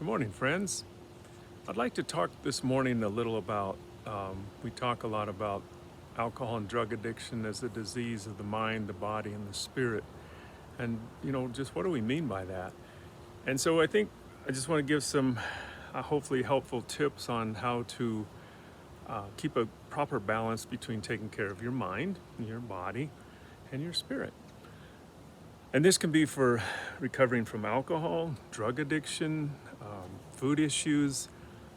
Good morning, friends. I'd like to talk this morning a little about, we talk a lot about alcohol and drug addiction as a disease of the mind, the body, and the spirit. And, just what do we mean by that? And so I think I just want to give some hopefully helpful tips on how to keep a proper balance between taking care of your mind, your body, and your spirit. And this can be for recovering from alcohol, drug addiction, food issues,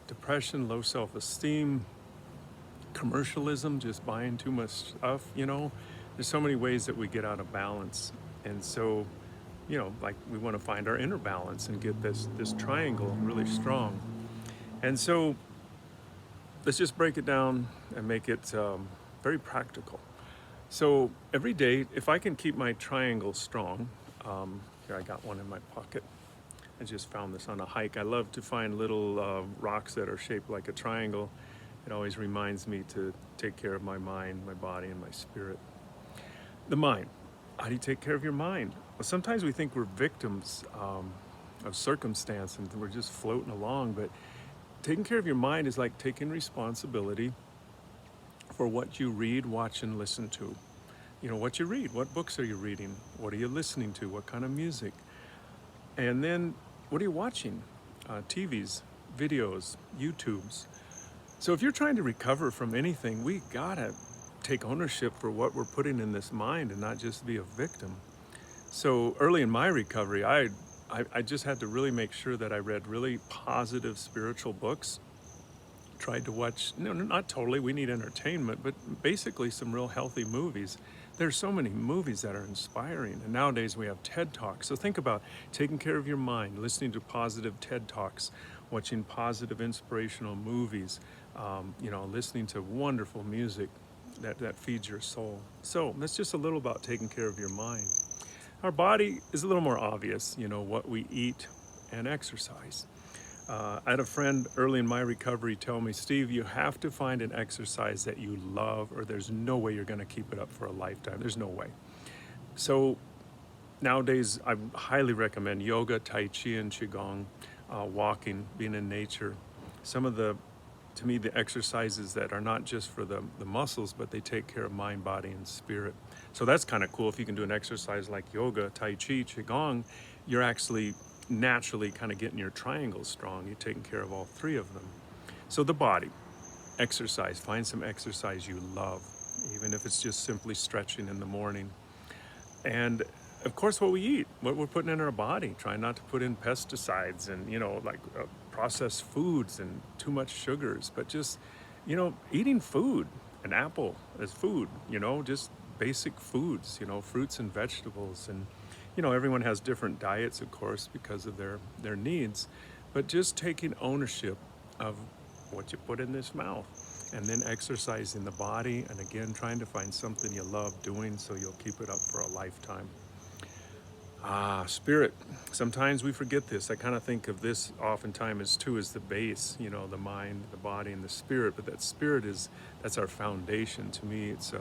depression, low self-esteem, commercialism, just buying too much stuff. There's so many ways that we get out of balance. And so, like we want to find our inner balance and get this triangle really strong. And so let's just break it down and make it very practical. So every day, if I can keep my triangle strong, here I got one in my pocket. I just found this on a hike. I love to find little rocks that are shaped like a triangle. It always reminds me to take care of my mind, my body, and my spirit. The mind. How do you take care of your mind? Well, sometimes we think we're victims of circumstance and we're just floating along, but taking care of your mind is like taking responsibility for what you read, watch, and listen to. What you read, what books are you reading? What are you listening to? What kind of music? And then what are you watching? TVs, videos, YouTubes. So if you're trying to recover from anything, we gotta take ownership for what we're putting in this mind and not just be a victim. So early in my recovery, I just had to really make sure that I read really positive spiritual books. Tried to watch, no, not totally, we need entertainment, but basically some real healthy movies. There's so many movies that are inspiring, and nowadays we have TED Talks. So think about taking care of your mind, listening to positive TED Talks, watching positive inspirational movies, listening to wonderful music that feeds your soul. So that's just a little about taking care of your mind. Our body is a little more obvious, what we eat and exercise. I had a friend early in my recovery tell me, Steve, you have to find an exercise that you love or there's no way you're going to keep it up for a lifetime. There's no way. So nowadays, I highly recommend yoga, Tai Chi, and Qigong, walking, being in nature. Some of to me, the exercises that are not just for the muscles, but they take care of mind, body, and spirit. So that's kind of cool. If you can do an exercise like yoga, Tai Chi, Qigong, you're actually naturally kind of getting your triangles strong. You're taking care of all three of them. So the body, exercise, find some exercise you love, even if it's just simply stretching in the morning. And of course, what we eat, what we're putting in our body, trying not to put in pesticides and, processed foods and too much sugars, but just, eating food, an apple as food, just basic foods, fruits and vegetables. And everyone has different diets, of course, because of their needs, but just taking ownership of what you put in this mouth and then exercising the body. And again, trying to find something you love doing so you'll keep it up for a lifetime. Spirit. Sometimes we forget this. I kind of think of this oftentimes as the base, the mind, the body, and the spirit. But that spirit that's our foundation. To me, it's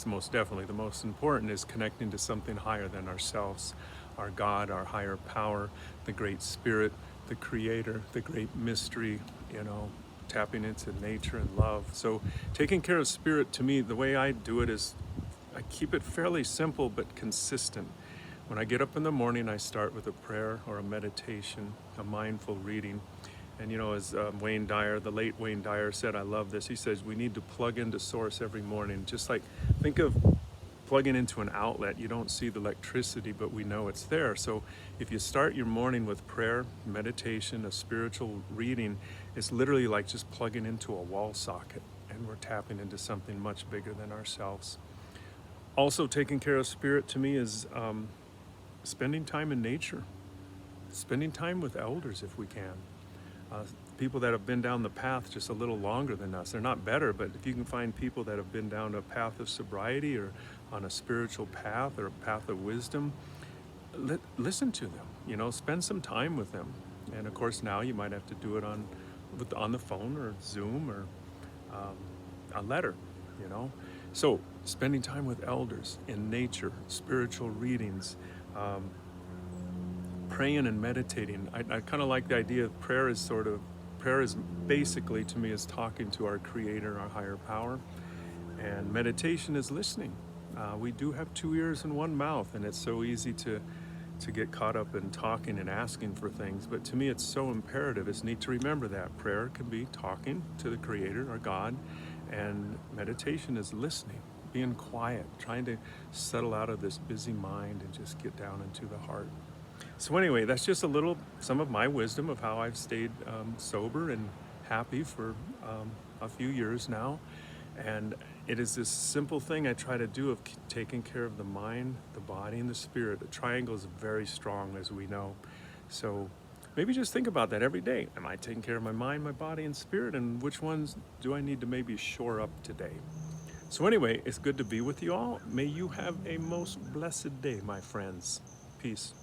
most definitely the most important is connecting to something higher than ourselves, our God, our higher power, the great spirit, the creator, the great mystery, tapping into nature and love. So taking care of spirit, to me, the way I do it is I keep it fairly simple but consistent. When I get up in the morning, I start with a prayer or a meditation, a mindful reading. And as Wayne Dyer, the late Wayne Dyer said, I love this. He says, we need to plug into source every morning. Just like, think of plugging into an outlet. You don't see the electricity, but we know it's there. So if you start your morning with prayer, meditation, a spiritual reading, it's literally like just plugging into a wall socket. And we're tapping into something much bigger than ourselves. Also, taking care of spirit to me is spending time in nature, spending time with elders if we can. People that have been down the path just a little longer than us. They're not better, but if you can find people that have been down a path of sobriety or on a spiritual path or a path of wisdom, listen to them, spend some time with them. And of course now you might have to do it on the phone or Zoom or a letter, So spending time with elders in nature, spiritual readings, praying and meditating. I kind of like the idea of prayer is basically to me is talking to our creator, our higher power. And meditation is listening. We do have two ears and one mouth, and it's so easy to get caught up in talking and asking for things. But to me, it's so imperative. It's neat to remember that prayer can be talking to the creator or God, and meditation is listening, being quiet, trying to settle out of this busy mind and just get down into the heart. So anyway, that's just some of my wisdom of how I've stayed sober and happy for a few years now. And it is this simple thing I try to do of taking care of the mind, the body, and the spirit. The triangle is very strong, as we know. So maybe just think about that every day. Am I taking care of my mind, my body, and spirit? And which ones do I need to maybe shore up today? So anyway, it's good to be with you all. May you have a most blessed day, my friends. Peace.